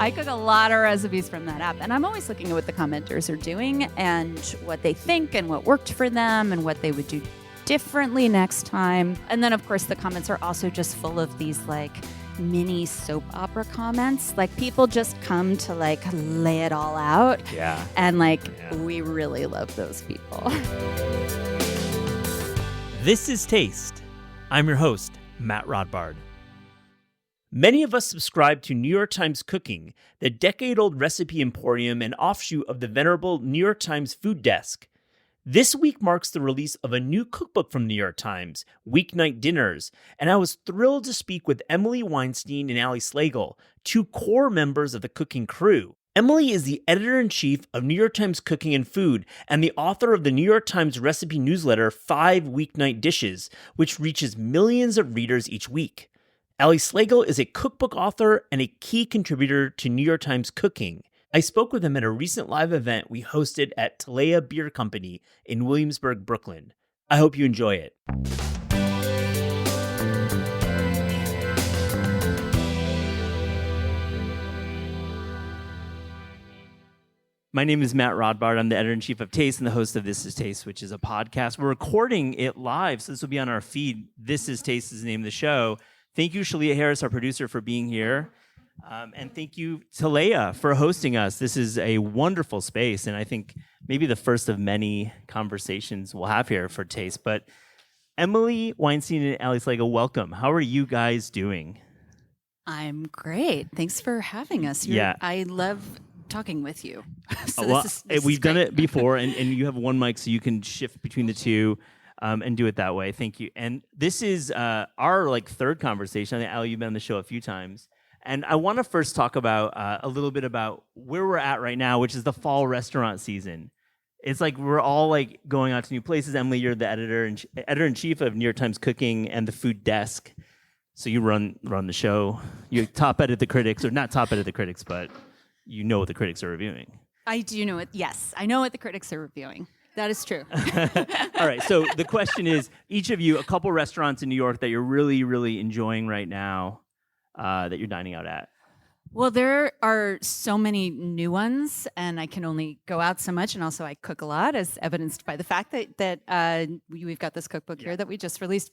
I cook a lot of recipes from that app, and I'm always looking at what the commenters are doing and what they think and what worked for them and what they would do differently next time. And then, of course, the comments are also just full of these like mini soap opera comments. Like people just come to like lay it all out. Yeah. And like we really love those people. This is Taste. I'm your host, Matt Rodbard. Many of us subscribe to New York Times Cooking, the decade-old recipe emporium and offshoot of the venerable New York Times Food Desk. This week marks the release of a new cookbook from New York Times, Weeknight Dinners, and I was thrilled to speak with Emily Weinstein and Ali Slagle, two core members of the cooking crew. Emily is the editor-in-chief of New York Times Cooking and Food and the author of the New York Times recipe newsletter 5 Weeknight Dishes, which reaches millions of readers each week. Ali Slagle is a cookbook author and a key contributor to New York Times Cooking. I spoke with him at a recent live event we hosted at Talea Beer Company in Williamsburg, Brooklyn. I hope you enjoy it. My name is Matt Rodbard. I'm the editor-in-chief of Taste and the host of This is Taste, which is a podcast. We're recording it live, so this will be on our feed. This is Taste is the name of the show. Thank you, Shalia Harris, our producer, for being here. And thank you, Talea, for hosting us. This is a wonderful space, and I think maybe the first of many conversations we'll have here for Taste. But Emily Weinstein and Ali Slagle, welcome. How are you guys doing? I'm great. Thanks for having us. I love talking with you. We've done it before, and you have one mic, so you can shift between the two. And do it that way. Thank you. And this is our third conversation. I think, Ali, you've been on the show a few times. And I want to first talk about a little bit about where we're at right now, which is the fall restaurant season. It's like we're all going out to new places. Emily, you're the editor-in-chief of New York Times Cooking and the Food Desk. So you run the show. You top edit the critics, or not top edit the critics, but you know what the critics are reviewing. I do know it. Yes, I know what the critics are reviewing. That is true. All right. So the question is, each of you, a couple restaurants in New York that you're really, really enjoying right now that you're dining out at. Well, there are so many new ones, and I can only go out so much. And also, I cook a lot, as evidenced by the fact that we've got this cookbook here that we just released.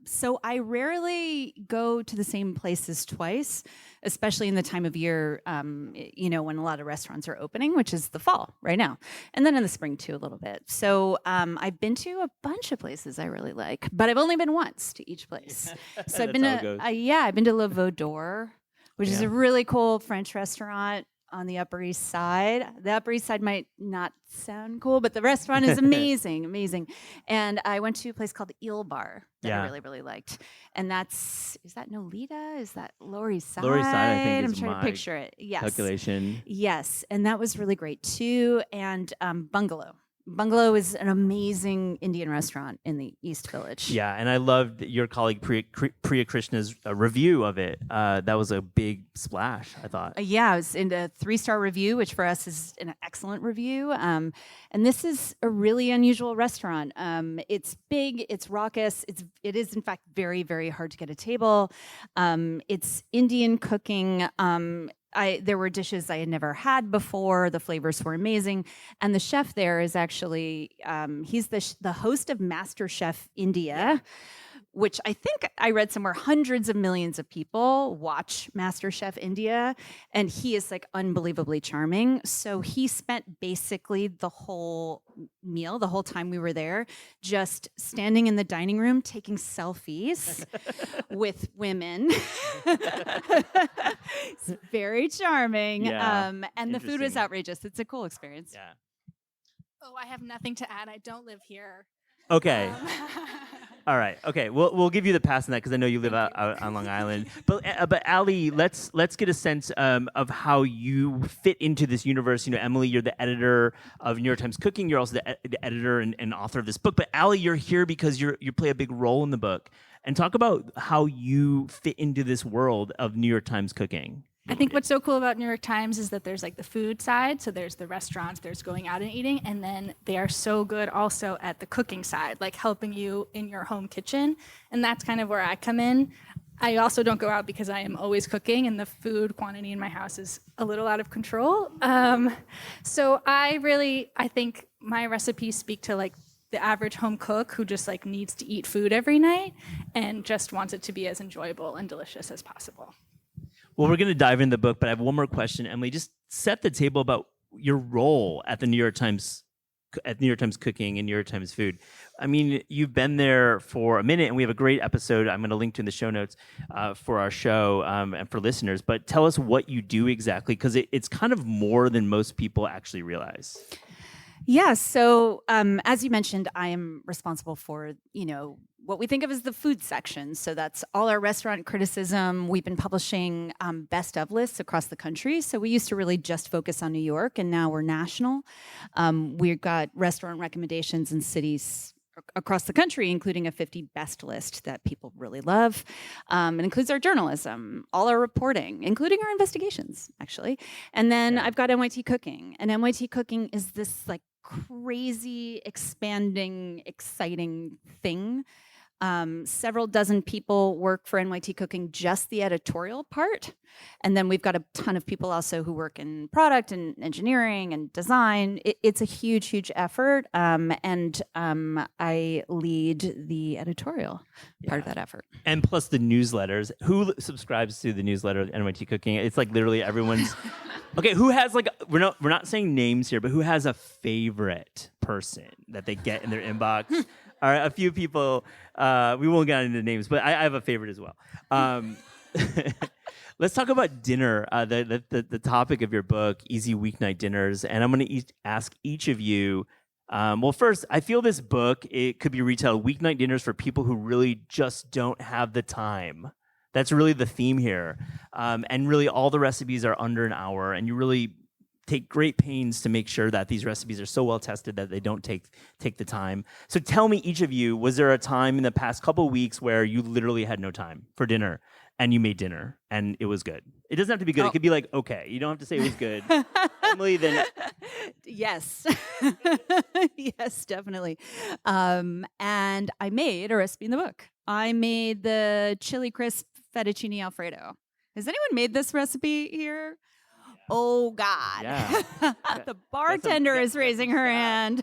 So I rarely go to the same places twice, especially in the time of year, when a lot of restaurants are opening, which is the fall right now, and then in the spring too a little bit. So I've been to a bunch of places I really like, but I've only been once to each place. So I've been to Le Veau d'Or, which is a really cool French restaurant on the Upper East Side. The Upper East Side might not sound cool, but the restaurant is amazing, amazing. And I went to a place called Il Bar that I really, really liked. And is that Nolita? Is that Lower East Side? Lower East Side, I think, I'm is trying my to picture it. Yes. Calculation. Yes, and that was really great too. And Bungalow. Bungalow is an amazing Indian restaurant in the East Village. Yeah, and I loved your colleague Priya Krishna's review of it. That was a big splash, I thought. It was in a 3-star review, which for us is an excellent review. And this is a really unusual restaurant. It's big, it's raucous. It is in fact very, very hard to get a table. It's Indian cooking. There were dishes I had never had before. The flavors were amazing. And the chef there is actually, he's the host of MasterChef India, which I think I read somewhere hundreds of millions of people watch MasterChef India. And he is unbelievably charming. So he spent basically the whole meal, the whole time we were there, just standing in the dining room, taking selfies with women. It's very charming. And the food was outrageous. It's a cool experience. Yeah. Oh, I have nothing to add. I don't live here. Okay. All right. Okay. We'll give you the pass on that because I know you live out on Long Island. But Ali, let's get a sense of how you fit into this universe. Emily, you're the editor of New York Times Cooking. You're also the editor and author of this book. But Ali, you're here because you play a big role in the book. And talk about how you fit into this world of New York Times Cooking. I think what's so cool about New York Times is that there's the food side, so there's the restaurants, there's going out and eating, and then they are so good also at the cooking side, helping you in your home kitchen, and that's kind of where I come in. I also don't go out because I am always cooking, and the food quantity in my house is a little out of control. So I think my recipes speak to like the average home cook who just like needs to eat food every night and just wants it to be as enjoyable and delicious as possible. Well, we're going to dive into the book, but I have one more question, Emily. Just set the table about your role at the New York Times, Cooking and New York Times Food. I mean, you've been there for a minute, and we have a great episode I'm going to link to in the show notes for our show and for listeners. But tell us what you do exactly, because it's kind of more than most people actually realize. Yeah. So, as you mentioned, I am responsible for, what we think of as the food section. So that's all our restaurant criticism. We've been publishing best of lists across the country. So we used to really just focus on New York, and now we're national. We've got restaurant recommendations in cities across the country, including a 50 best list that people really love. It includes our journalism, all our reporting, including our investigations, actually. And then I've got NYT Cooking. And NYT Cooking is this like crazy, expanding, exciting thing. Several dozen people work for NYT Cooking, just the editorial part. And then we've got a ton of people also who work in product and engineering and design. It's a huge, huge effort. And I lead the editorial part of that effort. And plus the newsletters. Who subscribes to the newsletter at NYT Cooking? It's like literally everyone's... Okay, who has like... We're not saying names here, but who has a favorite person that they get in their inbox? All right, a few people, we won't get into names, but I have a favorite as well. Let's talk about dinner, the topic of your book, Easy Weeknight Dinners. And I'm going to ask each of you, well, first, I feel this book, it could be retailed weeknight dinners for people who really just don't have the time. That's really the theme here. And really all the recipes are under an hour, and you really take great pains to make sure that these recipes are so well tested that they don't take the time. So tell me, each of you, was there a time in the past couple of weeks where you literally had no time for dinner and you made dinner and it was good? It doesn't have to be good. It could be like, okay, you don't have to say it was good. Emily, then... Yes. Yes, definitely. And I made a recipe in the book. I made the chili crisp fettuccine Alfredo. Has anyone made this recipe here? Oh, God. Yeah. The bartender is raising her hand.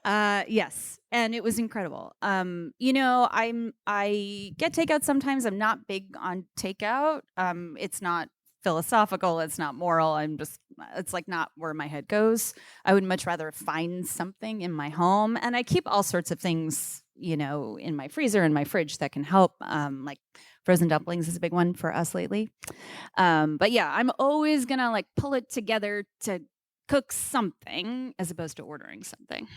Yes. And it was incredible. I get takeout sometimes. I'm not big on takeout. It's not philosophical. It's not moral. It's like not where my head goes. I would much rather find something in my home. And I keep all sorts of things, in my freezer and my fridge that can help. Like frozen dumplings is a big one for us lately. But yeah, I'm always going to like pull it together to cook something as opposed to ordering something.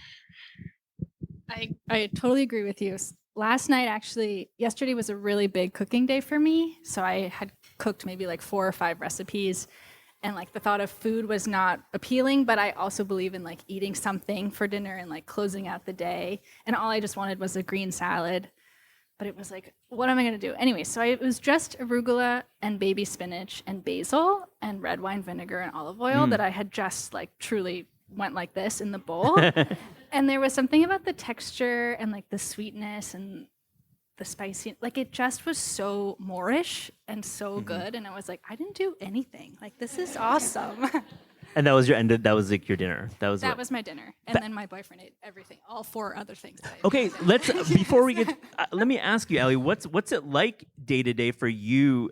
I totally agree with you. Yesterday was a really big cooking day for me. So I had cooked maybe like 4 or 5 recipes, and like the thought of food was not appealing, but I also believe in like eating something for dinner and like closing out the day. And all I just wanted was a green salad. But it was like, what am I going to do? Anyway, so it was just arugula and baby spinach and basil and red wine vinegar and olive oil that I had just like truly went like this in the bowl. And there was something about the texture and like the sweetness and the spicy, like it just was so Moorish and so good. And I was like, I didn't do anything. Like, this is awesome. And that was that was like your dinner. That was my dinner. And then my boyfriend ate everything, all 4 other things. Okay, before we get, let me ask you, Ellie, what's it like day to day for you,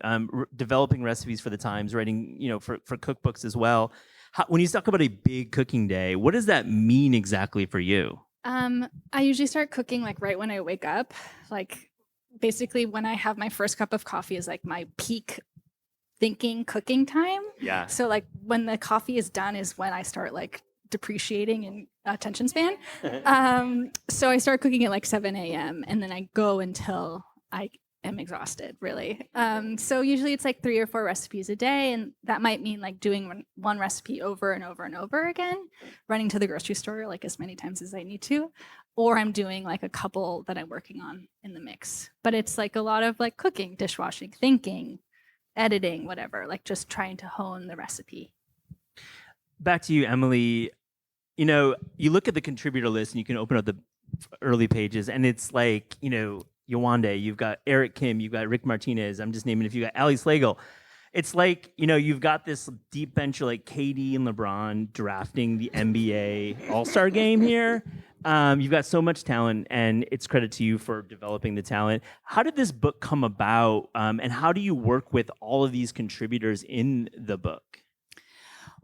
developing recipes for the Times, writing, for cookbooks as well? When you talk about a big cooking day, what does that mean exactly for you? I usually start cooking like right when I wake up. Like basically when I have my first cup of coffee is like my peak cooking time. Yeah. So like when the coffee is done is when I start like depreciating in attention span. So I start cooking at like 7 a.m. and then I go until I am exhausted, really. So usually it's like 3 or 4 recipes a day, and that might mean like doing one recipe over and over and over again, running to the grocery store like as many times as I need to, or I'm doing like a couple that I'm working on in the mix. But it's like a lot of like cooking, dishwashing, thinking, editing, whatever, like just trying to hone the recipe. Back to you, Emily. You look at the contributor list and you can open up the early pages and it's like, Yewande, you've got Eric Kim, you've got Rick Martinez. I'm just naming a few. You got Ali Slagle. It's like, you've got this deep bench of like KD and LeBron drafting the NBA All-Star game here. You've got so much talent, and it's credit to you for developing the talent. How did this book come about, and how do you work with all of these contributors in the book?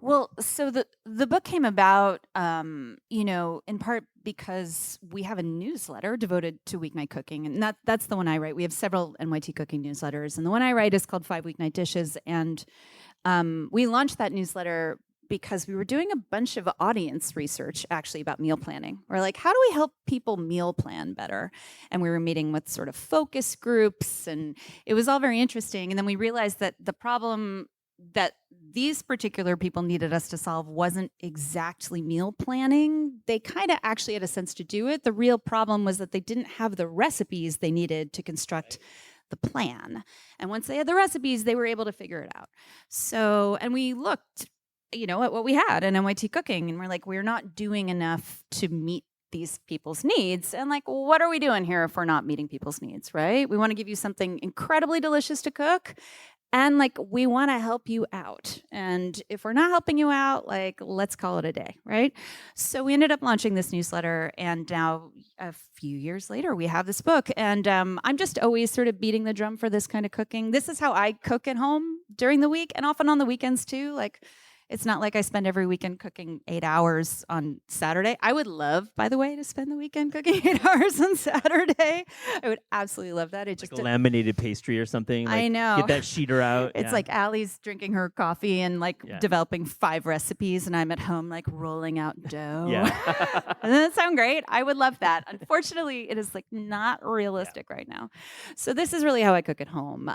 Well, so the book came about, in part because we have a newsletter devoted to weeknight cooking, and that's the one I write. We have several NYT cooking newsletters, and the one I write is called 5 Weeknight Dishes, and we launched that newsletter because we were doing a bunch of audience research actually about meal planning. We're like, how do we help people meal plan better? And we were meeting with sort of focus groups, and it was all very interesting. And then we realized that the problem that these particular people needed us to solve wasn't exactly meal planning. They kind of actually had a sense to do it. The real problem was that they didn't have the recipes they needed to construct the plan. And once they had the recipes, they were able to figure it out. So, and we looked, at what we had in NYT cooking, and we're like, we're not doing enough to meet these people's needs. And like, what are we doing here if we're not meeting people's needs, right? We want to give you something incredibly delicious to cook. And like, we want to help you out. And if we're not helping you out, like, let's call it a day, right? So we ended up launching this newsletter. And now a few years later, we have this book. And I'm just always sort of beating the drum for this kind of cooking. This is how I cook at home during the week and often on the weekends too. Like, it's not like I spend every weekend cooking 8 hours on Saturday. I would love, by the way, to spend the weekend cooking 8 hours on Saturday. I would absolutely love that. It Like just a laminated pastry or something. Like, I know. Get that sheeter out. It's like Allie's drinking her coffee and like developing 5 recipes, and I'm at home like rolling out dough. Yeah. Doesn't that sound great? I would love that. Unfortunately, it is like not realistic right now. So this is really how I cook at home.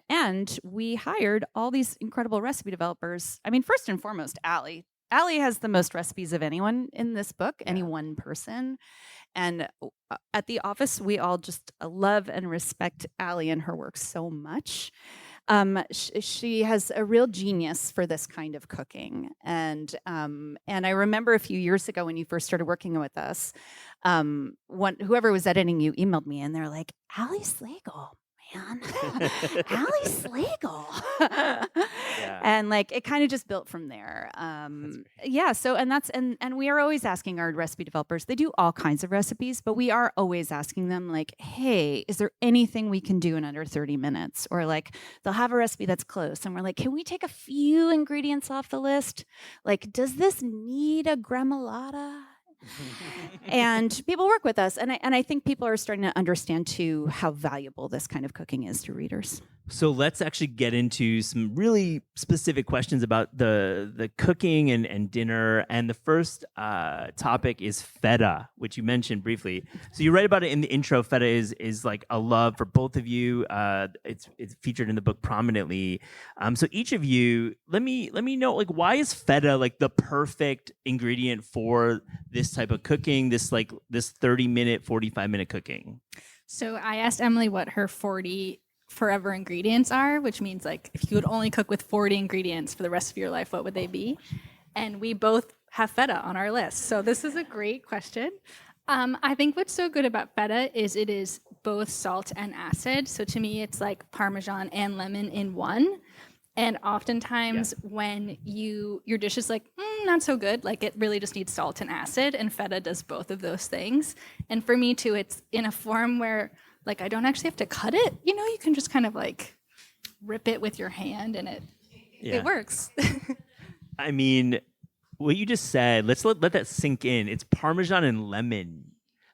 And we hired all these incredible recipe developers. I mean, first and foremost, Allie. Allie has the most recipes of anyone in this book, any one person. And at the office, we all just love and respect Allie and her work so much. She has a real genius for this kind of cooking. And I remember a few years ago when you first started working with us, whoever was editing you emailed me, and they're like, Allie Slagle. Man, Allie Slagle. And like, it kind of just built from there. So, and we are always asking our recipe developers, they do all kinds of recipes, but we are always asking them like, hey, is there anything we can do in under 30 minutes? Or like, they'll have a recipe that's close, and we're like, can we take a few ingredients off the list? Like, does this need a gremolata? And people work with us, and I think people are starting to understand too how valuable this kind of cooking is to readers. So let's actually get into some really specific questions about the cooking and dinner. And the first topic is feta, which you mentioned briefly. So you write about it in the intro. Feta is like a love for both of you. It's featured in the book prominently. So each of you, let me know, like, why is feta like the perfect ingredient for this type of cooking? This 30-minute, 45-minute cooking. So I asked Emily what her 40 forever ingredients are, which means like if you would only cook with 40 ingredients for the rest of your life, what would they be? And we both have feta on our list. So this is a great question. I think what's so good about feta is it is both salt and acid. So to me, it's like Parmesan and lemon in one. And oftentimes when your dish is like, not so good, like it really just needs salt and acid, and feta does both of those things. And for me too, it's in a form where like I don't actually have to cut it. You can just kind of like rip it with your hand, and it works. I mean, what you just said, let's let that sink in. It's Parmesan and lemon.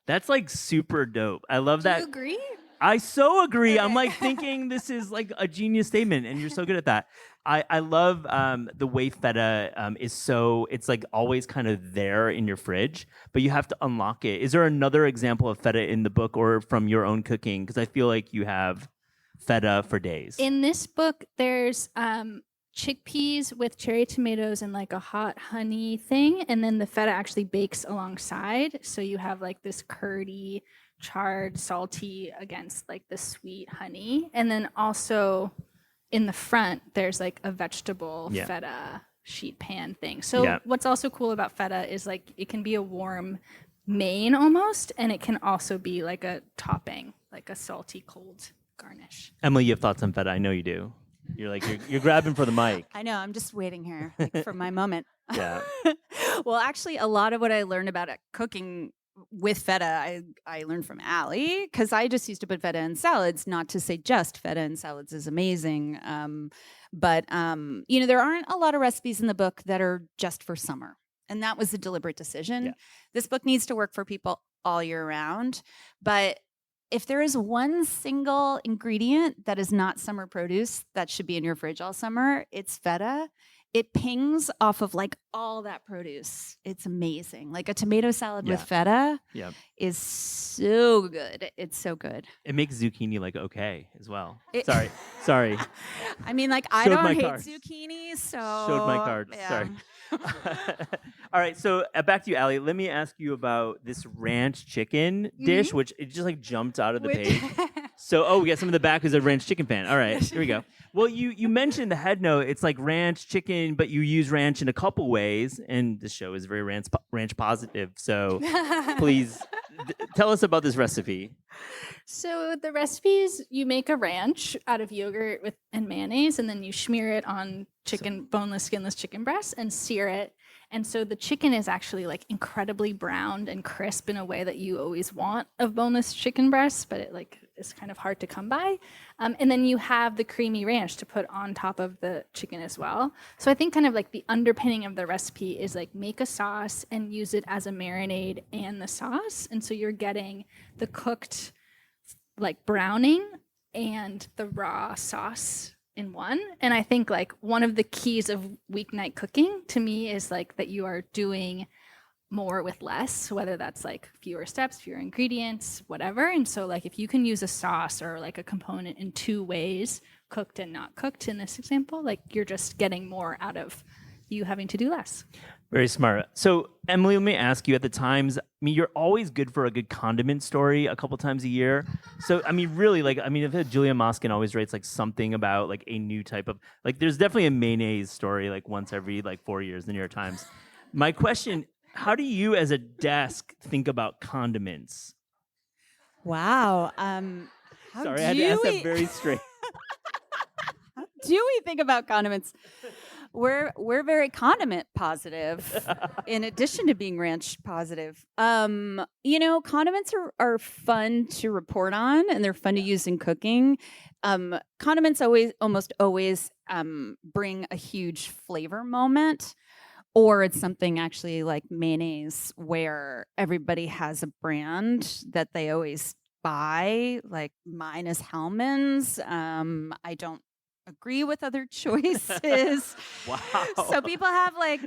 That's like super dope. I love that. Do you agree? I so agree. I'm like thinking this is like a genius statement, and you're so good at that. I love the way feta is so, it's like always kind of there in your fridge, but you have to unlock it. Is there another example of feta in the book or from your own cooking? Because I feel like you have feta for days. In this book, there's chickpeas with cherry tomatoes and like a hot honey thing, and then the feta actually bakes alongside. So you have like this curdy, charred, salty against like the sweet honey. And then also in the front, there's like a vegetable feta sheet pan thing. So what's also cool about feta is like it can be a warm main almost, and it can also be like a topping, like a salty cold garnish. Emily, you have thoughts on feta? I know you do. You're like you're grabbing for the mic. I know. I'm just waiting here like, for my moment. Yeah. Well, actually, a lot of what I learned about cooking with feta, I learned from Allie because I just used to put feta in salads. Not to say just feta in salads is amazing, but there aren't a lot of recipes in the book that are just for summer, and that was a deliberate decision. Yeah. This book needs to work for people all year round, but if there is one single ingredient that is not summer produce that should be in your fridge all summer, it's feta. It pings off of like all that produce. It's amazing. Like a tomato salad with feta is so good. It's so good. It makes zucchini like okay as well. Sorry. I mean, like I don't hate zucchini, so showed my cards. Yeah. Sorry. All right, so back to you, Allie. Let me ask you about this ranch chicken dish, which it just like jumped out of the page. So, we got some of the back is a ranch chicken pan. All right, here we go. Well, you mentioned the head note. It's like ranch chicken, but you use ranch in a couple ways, and the show is very ranch positive. So, please tell us about this recipe. So the recipe is you make a ranch out of yogurt and mayonnaise, and then you smear it on boneless, skinless chicken breast and sear it. And so the chicken is actually like incredibly browned and crisp in a way that you always want of boneless chicken breasts, but it like is kind of hard to come by. And then you have the creamy ranch to put on top of the chicken as well. So I think kind of like the underpinning of the recipe is like make a sauce and use it as a marinade and the sauce. And so you're getting the cooked like browning and the raw sauce in one. And I think like one of the keys of weeknight cooking to me is like that you are doing more with less, whether that's like fewer steps, fewer ingredients, whatever. And so like if you can use a sauce or like a component in two ways, cooked and not cooked in this example, like you're just getting more out of you having to do less. Very smart. So, Emily, let me ask you, at the Times, I mean, you're always good for a good condiment story a couple times a year. So, I mean, really, like, I mean, if Julia Moskin always writes like something about like a new type of, like, there's definitely a mayonnaise story like once every like 4 years in the New York Times. My question, how do you as a desk think about condiments? Wow. Sorry, I had to ask that very straight. How do we think about condiments? We're very condiment positive in addition to being ranch positive. Condiments are fun to report on and they're fun to use in cooking. Condiments almost always bring a huge flavor moment, or it's something actually like mayonnaise where everybody has a brand that they always buy, like mine is Hellmann's. I don't agree with other choices. Wow. So people have like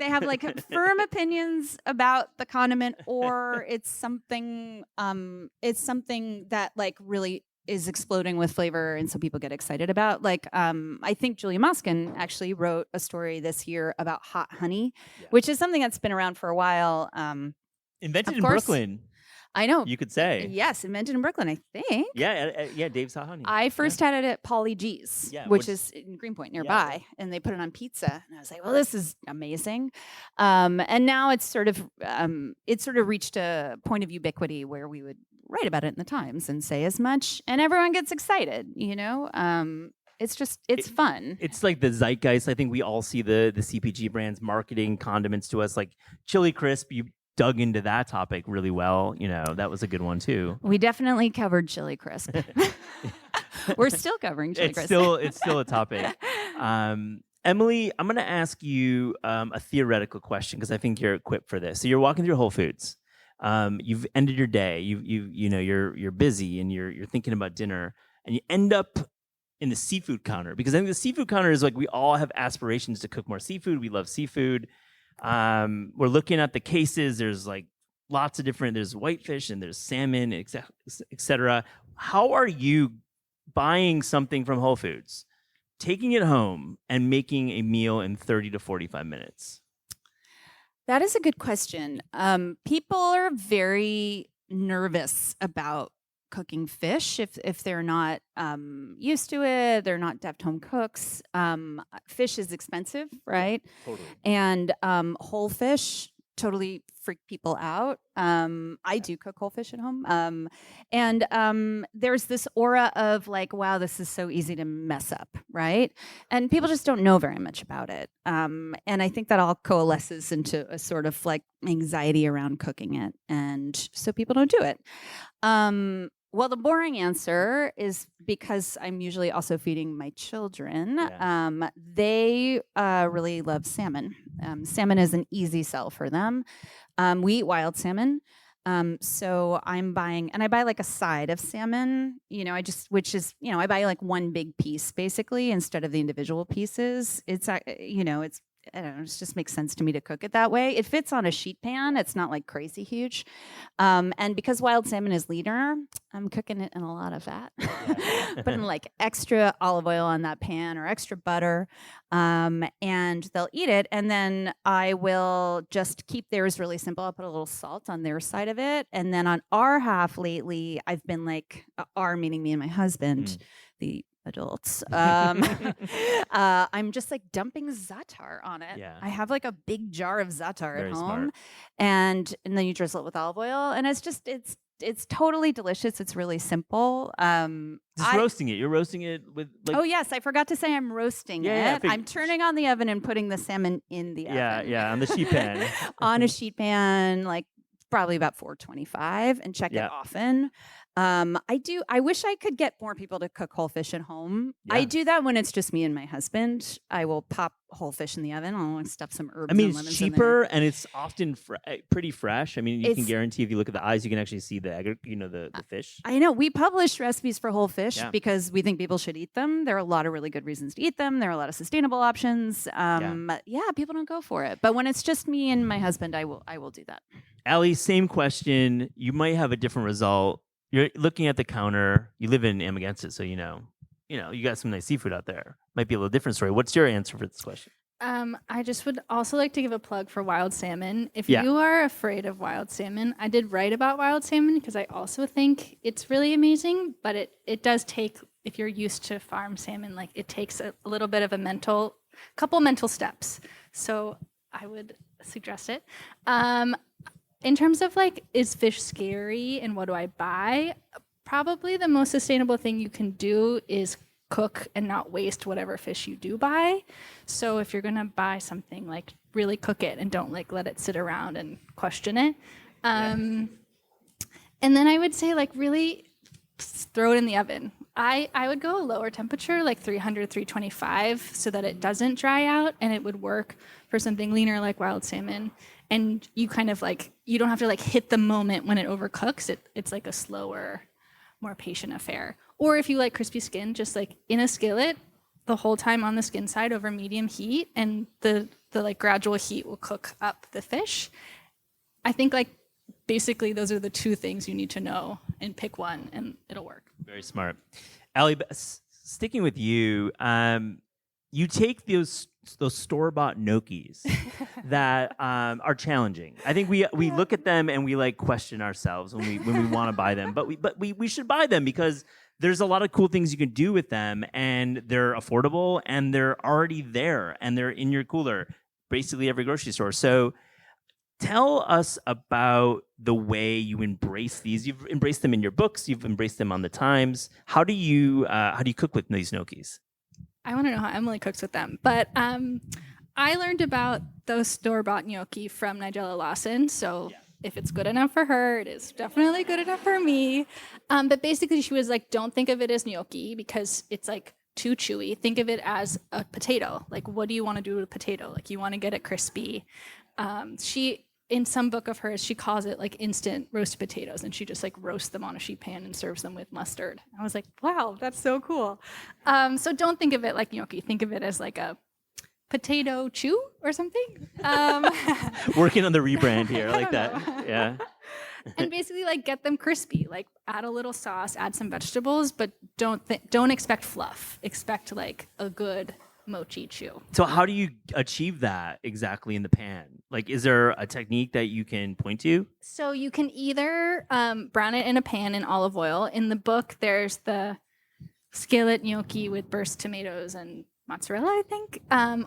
firm opinions about the condiment, or it's something that like really is exploding with flavor and so people get excited about. Like I think Julia Moskin actually wrote a story this year about hot honey, which is something that's been around for a while. Invented in Brooklyn. I know. You could say. Yes, invented in Brooklyn, I think. Yeah, Dave's Hot Honey. I first had it at Pauly G's, which is in Greenpoint nearby, and they put it on pizza. And I was like, well, this is amazing. And now it's sort of reached a point of ubiquity where we would write about it in the Times and say as much, and everyone gets excited, It's fun. It's like the zeitgeist. I think we all see the CPG brands marketing condiments to us, like Chili Crisp. You dug into that topic really well. That was a good one too. We definitely covered Chili Crisp. We're still covering Chili Crisp. It's still a topic. Emily, I'm going to ask you a theoretical question because I think you're equipped for this. So you're walking through Whole Foods. You've ended your day. You're busy and you're thinking about dinner, and you end up in the seafood counter, because I think the seafood counter is like we all have aspirations to cook more seafood. We love seafood. We're looking at the cases. There's like lots of different. There's whitefish and there's salmon, etc. How are you buying something from Whole Foods, taking it home, and making a meal in 30 to 45 minutes? That is a good question. People are very nervous about cooking fish if they're not used to it. They're not deft home cooks. Fish is expensive, right? Totally. And whole fish totally freak people out. I do cook whole fish at home. And there's this aura of like, wow, this is so easy to mess up, right? And people just don't know very much about it. And I think that all coalesces into a sort of like anxiety around cooking it. And so people don't do it. Well, the boring answer is because I'm usually also feeding my children. Yeah. They really love salmon. Salmon is an easy sell for them. We eat wild salmon. So I'm buying, and I buy like a side of salmon, which is, I buy like one big piece basically instead of the individual pieces. It's, it's, I don't know, it just makes sense to me to cook it that way. It fits on a sheet pan. It's not like crazy huge. And because wild salmon is leaner, I'm cooking it in a lot of fat. Putting like extra olive oil on that pan or extra butter. And they'll eat it. And then I will just keep theirs really simple. I'll put a little salt on their side of it. And then on our half lately, I've been like, our meaning me and my husband, the adults. I'm just like dumping za'atar on it. Yeah. I have like a big jar of za'atar Very at home, smart. and then you drizzle it with olive oil, and it's totally delicious. It's really simple. Just roasting it. You're roasting it with like. Oh yes, I forgot to say I'm roasting it. I'm turning on the oven and putting the salmon in the oven. Yeah, on the sheet pan. On a sheet pan, like probably about 425, and check it often. I wish I could get more people to cook whole fish at home. Yeah. I do that when it's just me and my husband. I will pop whole fish in the oven. I'll stuff some herbs. I mean, and it's lemons cheaper and it's often pretty fresh. I mean, you can It's- guarantee if you look at the eyes, you can actually see the egg, the fish. I know we publish recipes for whole fish Yeah. because we think people should eat them. There are a lot of really good reasons to eat them. There are a lot of sustainable options. People don't go for it. But when it's just me and my husband, I will do that. Allie, same question. You might have a different result. You're looking at the counter. You live in Amagansett, so you got some nice seafood out there. Might be a little different story. What's your answer for this question? I just would also like to give a plug for wild salmon. If Yeah. you are afraid of wild salmon, I did write about wild salmon because I also think it's really amazing, but it does take, if you're used to farm salmon, like it takes a little bit of a couple mental steps. So I would suggest it. In terms of like, is fish scary and what do I buy? Probably the most sustainable thing you can do is cook and not waste whatever fish you do buy. So if you're gonna buy something, like really cook it and don't like let it sit around and question it. And then I would say like really throw it in the oven. I would go a lower temperature, like 300, 325, so that it doesn't dry out, and it would work for something leaner like wild salmon. And you kind of like, you don't have to like hit the moment when it overcooks. It's like a slower, more patient affair. Or if you like crispy skin, just like in a skillet the whole time on the skin side over medium heat, and the like gradual heat will cook up the fish. I think like basically those are the two things you need to know, and pick one and it'll work. Very smart. Allie, sticking with you, you take those store-bought gnocchis that are challenging. I think we look at them and we like question ourselves when we want to buy them, but we should buy them because there's a lot of cool things you can do with them, and they're affordable, and they're already there, and they're in your cooler, basically every grocery store. So tell us about the way you embrace these. You've embraced them in your books. You've embraced them on the Times. How do you cook with these gnocchis? I want to know how Emily cooks with them. But I learned about those store-bought gnocchi from Nigella Lawson. So if it's good enough for her, it is definitely good enough for me. But basically, she was like, don't think of it as gnocchi because it's like too chewy. Think of it as a potato. Like, what do you want to do with a potato? Like, you want to get it crispy. In some book of hers, she calls it like instant roasted potatoes, and she just like roasts them on a sheet pan and serves them with mustard. I was like, wow, that's so cool. So don't think of it like gnocchi. Think of it as like a potato chew or something. Working on the rebrand here, I like that. Yeah. And basically like get them crispy. Like add a little sauce, add some vegetables, but don't expect fluff. Expect like a good mochi chew. So how do you achieve that exactly in the pan? Like, is there a technique that you can point to? So you can either brown it in a pan in olive oil. In the book, there's the skillet gnocchi with burst tomatoes and mozzarella, I think.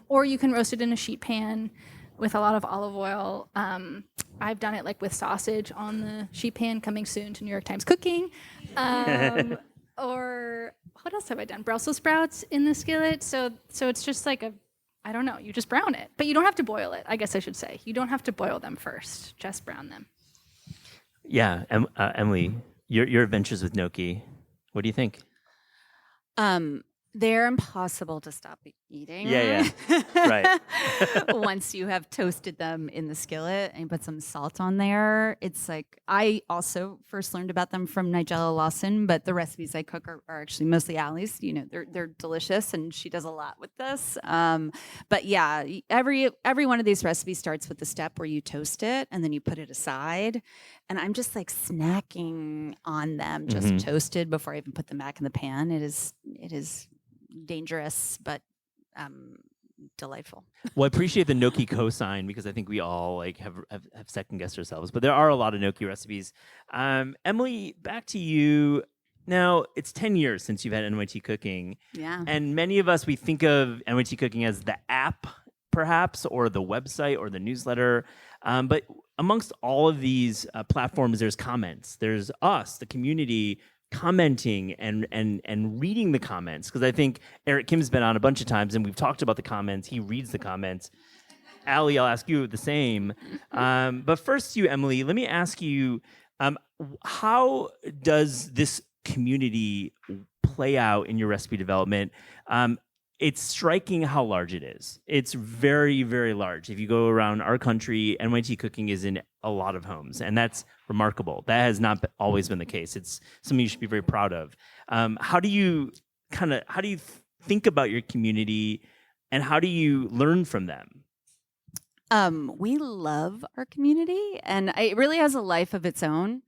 Or you can roast it in a sheet pan. with a lot of olive oil. I've done it like with sausage on the sheet pan, coming soon to New York Times Cooking. Or what else have I done? Brussels sprouts in the skillet. So it's just like I don't know, you just brown it. But you don't have to boil it, I guess I should say. You don't have to boil them first, just brown them. Yeah, Emily, your adventures with gnocchi, what do you think? They're impossible to stop eating. Yeah, right. Once you have toasted them in the skillet and put some salt on there, it's like, I also first learned about them from Nigella Lawson, but the recipes I cook are actually mostly Allie's. You know, they're delicious, and she does a lot with this. But yeah, every one of these recipes starts with the step where you toast it and then you put it aside. And I'm just like snacking on them, just toasted before I even put them back in the pan. It is dangerous, but delightful. Well, I appreciate the gnocchi cosign, because I think we all like have second guessed ourselves. But there are a lot of gnocchi recipes. Emily, back to you. Now, it's 10 years since you've had NYT Cooking. Yeah. And many of us, we think of NYT Cooking as the app, perhaps, or the website or the newsletter. But amongst all of these platforms, there's comments. There's us, the community, commenting and reading the comments, because I think Eric Kim's been on a bunch of times and we've talked about the comments. He reads the comments. Allie, I'll ask you the same. But first, you, Emily, let me ask you, how does this community play out in your recipe development? It's striking how large it is. It's very, very large. If you go around our country, NYT Cooking is in a lot of homes, and that's remarkable. That has not always been the case. It's something you should be very proud of. How do you think about your community, and how do you learn from them? We love our community, and it really has a life of its own.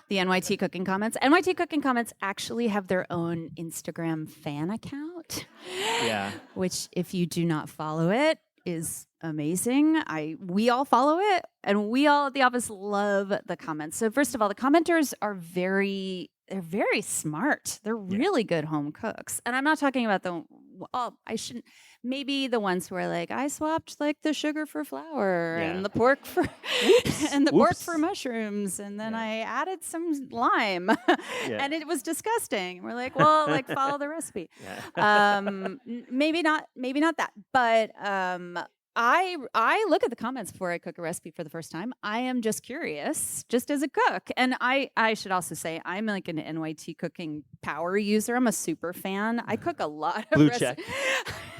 The NYT Cooking Comments. NYT Cooking Comments actually have their own Instagram fan account. Yeah. Which, if you do not follow it, is amazing. We all follow it, and we all at the office love the comments. So first of all, the commenters are very smart. They're really good home cooks. And I'm not talking about maybe the ones who are like, I swapped like the sugar for flour and the pork for pork for mushrooms, and then I added some lime and it was disgusting. And we're like, well, like, follow the recipe. Maybe not that, but I look at the comments before I cook a recipe for the first time. I am just curious, just as a cook. And I should also say I'm like an NYT Cooking power user. I'm a super fan. I cook a lot of blue check.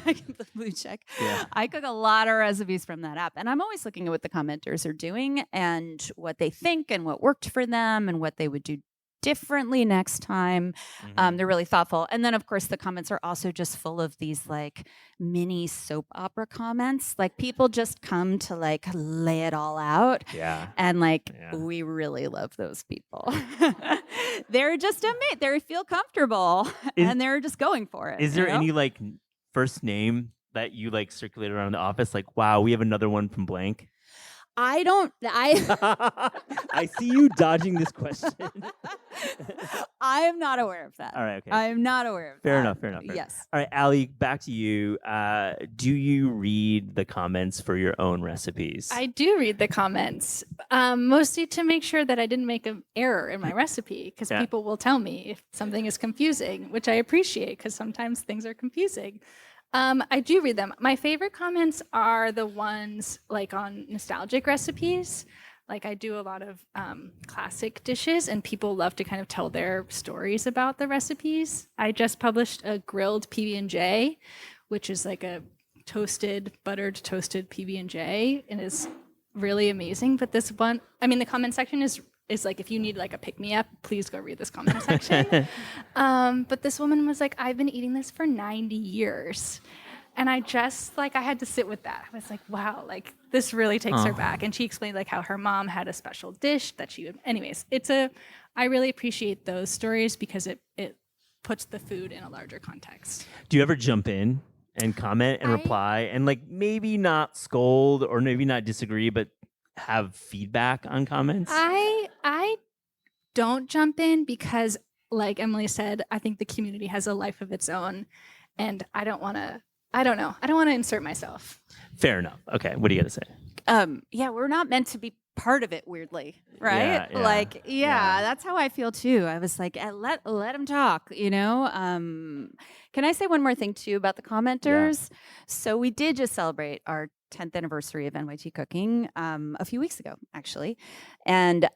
The blue check. Yeah. I cook a lot of recipes from that app. And I'm always looking at what the commenters are doing and what they think and what worked for them and what they would do differently next time. They're really thoughtful. And then, of course, the comments are also just full of these like mini soap opera comments. Like, people just come to like lay it all out. Yeah. And we really love those people. They're just amazing. They feel comfortable and they're just going for it. Is there any like first name that you like circulate around the office? Like, wow, we have another one from blank. I see you dodging this question. I am not aware of that. All right, okay. I am not aware of Fair that. enough. Yes. All right, Allie, back to you. Do you read the comments for your own recipes? I do read the comments, mostly to make sure that I didn't make an error in my recipe, because people will tell me if something is confusing, which I appreciate, because sometimes things are confusing. I do read them. My favorite comments are the ones like on nostalgic recipes. Like, I do a lot of classic dishes, and people love to kind of tell their stories about the recipes. I just published a grilled PB&J, which is like a buttered toasted PB&J, and is really amazing. But this one, the comment section is like, if you need like a pick-me-up, please go read this comment section. But this woman was like, I've been eating this for 90 years. And I just I had to sit with that. I was like, wow, like this really takes her back. And she explained like how her mom had a special dish that she would, anyways, I really appreciate those stories, because it puts the food in a larger context. Do you ever jump in and comment and reply and like maybe not scold or maybe not disagree, but have feedback on comments? I don't jump in, because like Emily said, I think the community has a life of its own, and I don't want to insert myself. Fair enough. Okay, what do you got to say? we're not meant to be part of it, weirdly, right? Yeah, yeah. That's how I feel too. I was like, let them talk, Can I say one more thing too about the commenters? So we did just celebrate our 10th anniversary of NYT Cooking a few weeks ago, actually, and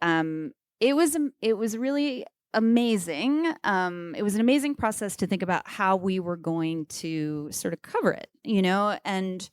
it was really amazing. It was an amazing process to think about how we were going to sort of cover it, and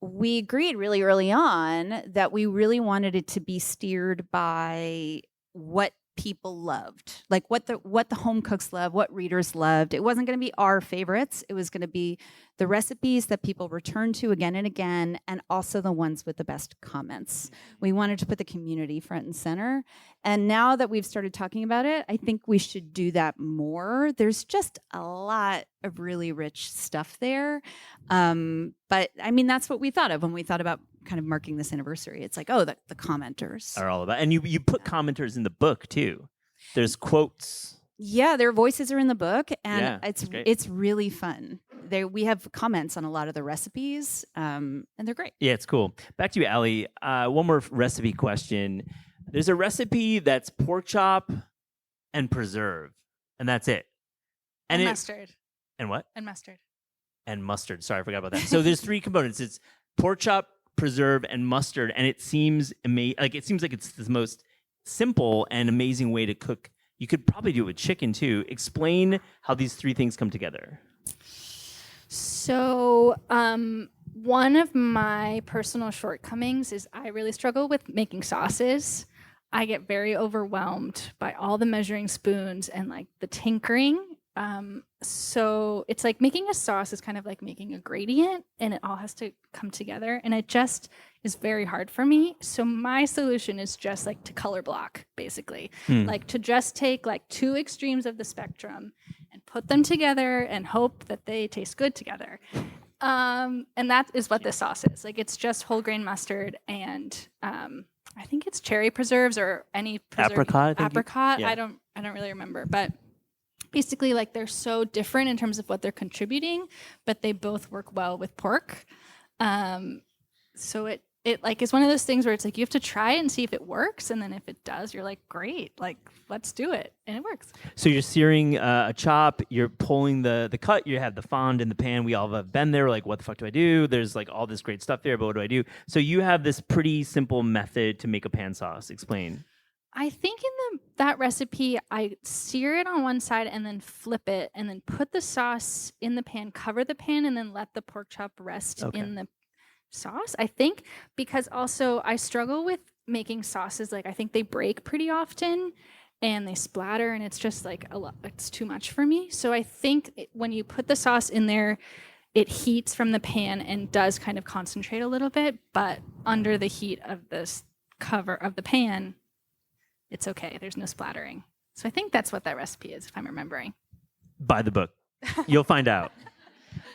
we agreed really early on that we really wanted it to be steered by what people loved, like what the home cooks love, what readers loved. It wasn't going to be our favorites. It was going to be the recipes that people return to again and again, and also the ones with the best comments. We wanted to put the community front and center. And now that we've started talking about it, I think we should do that more. There's just a lot of really rich stuff there. But I mean, that's what we thought of when we thought about kind of marking this anniversary. It's like, oh, the commenters are all about, and you put commenters in the book too. There's quotes. Yeah, their voices are in the book, and Yeah, it's really fun. We have comments on a lot of the recipes, and they're great. Yeah, it's cool. Back to you, Allie. One more recipe question. There's a recipe that's pork chop and preserve, and that's it. And mustard. And what? And mustard. And mustard. Sorry, I forgot about that. So there's 3 components. It's pork chop, preserve, and mustard, and it seems like it's the most simple and amazing way to cook. You could probably do it with chicken too. Explain how these 3 things come together. So, one of my personal shortcomings is I really struggle with making sauces. I get very overwhelmed by all the measuring spoons and like the tinkering. So it's like making a sauce is kind of like making a gradient, and it all has to come together, and it just is very hard for me. So my solution is just like to color block, basically. Like to just take like 2 extremes of the spectrum and put them together and hope that they taste good together. And that is what this sauce is. Like it's just whole grain mustard and I think it's cherry preserves or any apricot. Apricot. I don't really remember, but basically like they're so different in terms of what they're contributing, but they both work well with pork. So it like is one of those things where it's like you have to try it and see if it works, and then if it does, you're like, great, like let's do it, and it works. So you're searing a chop, you're pulling the cut, you have the fond in the pan. We all have been there, like, what the fuck do I do? There's like all this great stuff there, but what do I do? So you have this pretty simple method to make a pan sauce. Explain. I think in that recipe, I sear it on one side and then flip it, and then put the sauce in the pan, cover the pan, and then let the pork chop rest in the sauce, I think, because also I struggle with making sauces. Like I think they break pretty often and they splatter, and it's just like a lot, it's too much for me. So I think when you put the sauce in there, it heats from the pan and does kind of concentrate a little bit, but under the heat of this cover of the pan, it's okay. There's no splattering. So I think that's what that recipe is, if I'm remembering. Buy the book. You'll find out.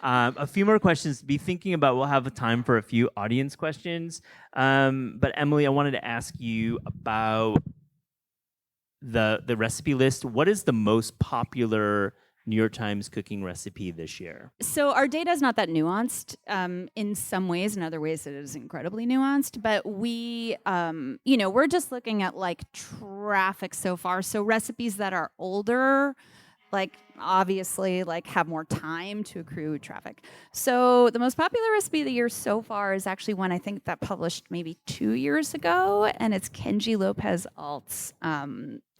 A few more questions to be thinking about. We'll have time for a few audience questions. But Emily, I wanted to ask you about the recipe list. What is the most popular New York Times cooking recipe this year? So our data is not that nuanced in some ways. In other ways, it is incredibly nuanced. But we, we're just looking at like traffic so far. So recipes that are older, like obviously like have more time to accrue traffic. So the most popular recipe of the year so far is actually one I think that published maybe 2 years ago, and it's Kenji Lopez Alt's.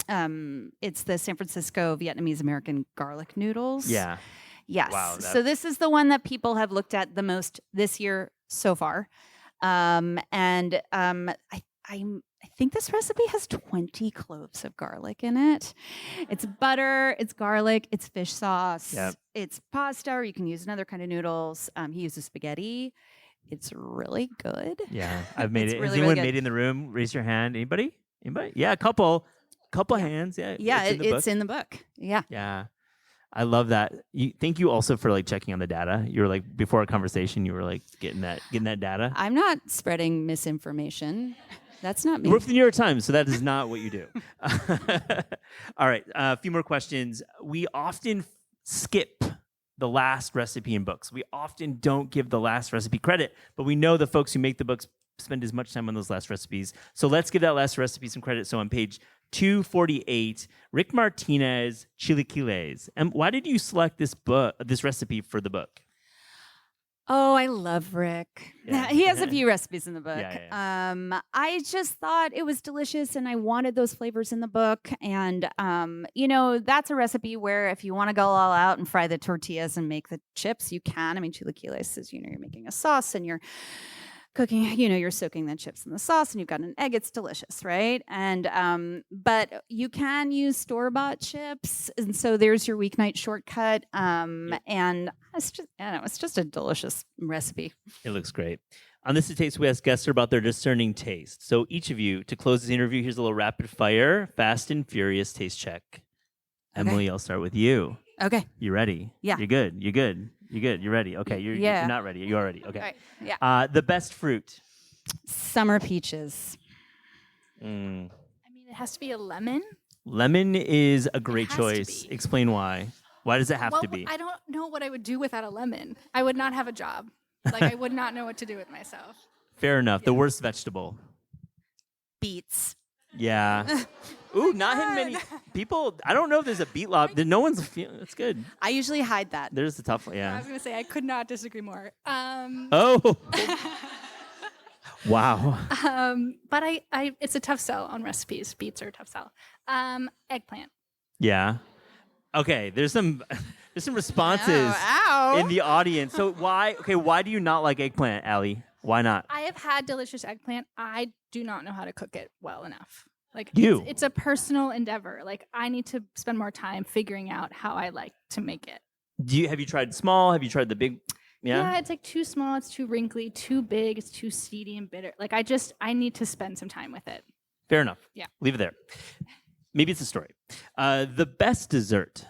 It's the San Francisco Vietnamese American garlic noodles. Yeah. Yes. Wow, So this is the one that people have looked at the most this year so far. I think this recipe has 20 cloves of garlic in it. It's butter, it's garlic, it's fish sauce, it's pasta, or you can use another kind of noodles. He uses spaghetti. It's really good. Yeah, I've made it. Really, Has anyone really made it in the room? Raise your hand. Anybody? Yeah, a couple hands. Yeah, it's in the book. Yeah. Yeah. I love that. Thank you also for like checking on the data. You were like, before our conversation, you were like getting that data. I'm not spreading misinformation. That's not me. You work for the New York Times, so that is not what you do. All right, a few more questions. We often skip the last recipe in books. We often don't give the last recipe credit, but we know the folks who make the books spend as much time on those last recipes. So let's give that last recipe some credit. So on page 248, Rick Martinez chilaquiles. And why did you select this recipe for the book? Oh, I love Rick. Yeah. He has a few recipes in the book. Yeah. I just thought it was delicious and I wanted those flavors in the book. And, that's a recipe where if you want to go all out and fry the tortillas and make the chips, you can. I mean, chilaquiles is, you're making a sauce and you're cooking, you're soaking the chips in the sauce and you've got an egg. It's delicious, right? And but you can use store-bought chips, and so there's your weeknight shortcut. And it's just, I don't know, it's just a delicious recipe. It looks great. On This Is Taste, we ask guests about their discerning taste. So each of you, to close this interview, here's a little rapid fire, fast and furious taste check. Okay. Emily, I'll start with you. Okay. You ready? Yeah. You're good. You're ready. Okay. You're not ready. You're ready. Okay. All right. Yeah. The best fruit. Summer peaches. I mean, it has to be a lemon. Lemon is a great has to choice. be. Explain why. Why does it have to be? I don't know what I would do without a lemon. I would not have a job. Like, I would not know what to do with myself. Fair enough. The worst vegetable. Beets. Yeah. Ooh, not hitting many people. I don't know if there's a beet lob. No one's. It's good. I usually hide that. There's the tough one. I Yeah. was going to say, I could not disagree more. Oh. Wow. But it's a tough sell on recipes. Beets are a tough sell. Eggplant. Yeah. Okay. There's some responses Ow. in the audience. So why do you not like eggplant, Allie? Why not? I have had delicious eggplant. I do not know how to cook it well enough. Like, it's a personal endeavor. Like, I need to spend more time figuring out how I like to make it. Have you tried small? Have you tried the big? Yeah, it's like too small, it's too wrinkly, too big, it's too seedy and bitter. Like, I need to spend some time with it. Fair enough. Yeah. Leave it there. Maybe it's a story. The best dessert.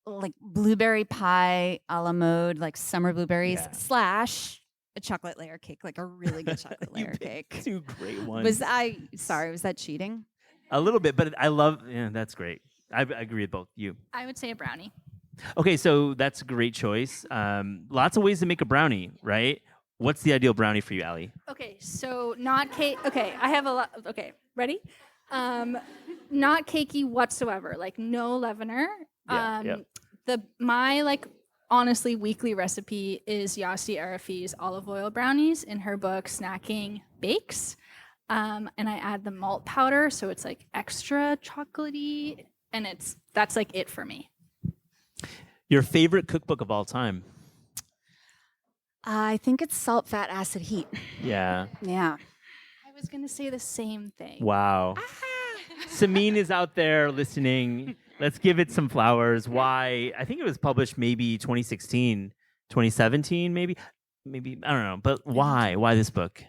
Like blueberry pie a la mode, like summer blueberries / a chocolate layer cake, like a really good chocolate layer cake. Two great ones. Was that cheating? A little bit, but I love. Yeah, that's great. I agree with both you. I would say a brownie. Okay, so that's a great choice. Lots of ways to make a brownie, right? What's the ideal brownie for you, Allie? Okay, so not cake. Okay, I have a lot. Okay, ready? Not cakey whatsoever. Like, no leavener. My honestly weekly recipe is Yasi Arafi's olive oil brownies in her book Snacking Bakes. And I add the malt powder, so it's like extra chocolatey, and that's like it for me. Your favorite cookbook of all time? I think it's Salt, Fat, Acid, Heat. Yeah. Yeah. I was gonna say the same thing. Wow. Samine is out there listening. Let's give it some flowers. Why? I think it was published maybe 2016, 2017, maybe. I don't know. But why? Why this book?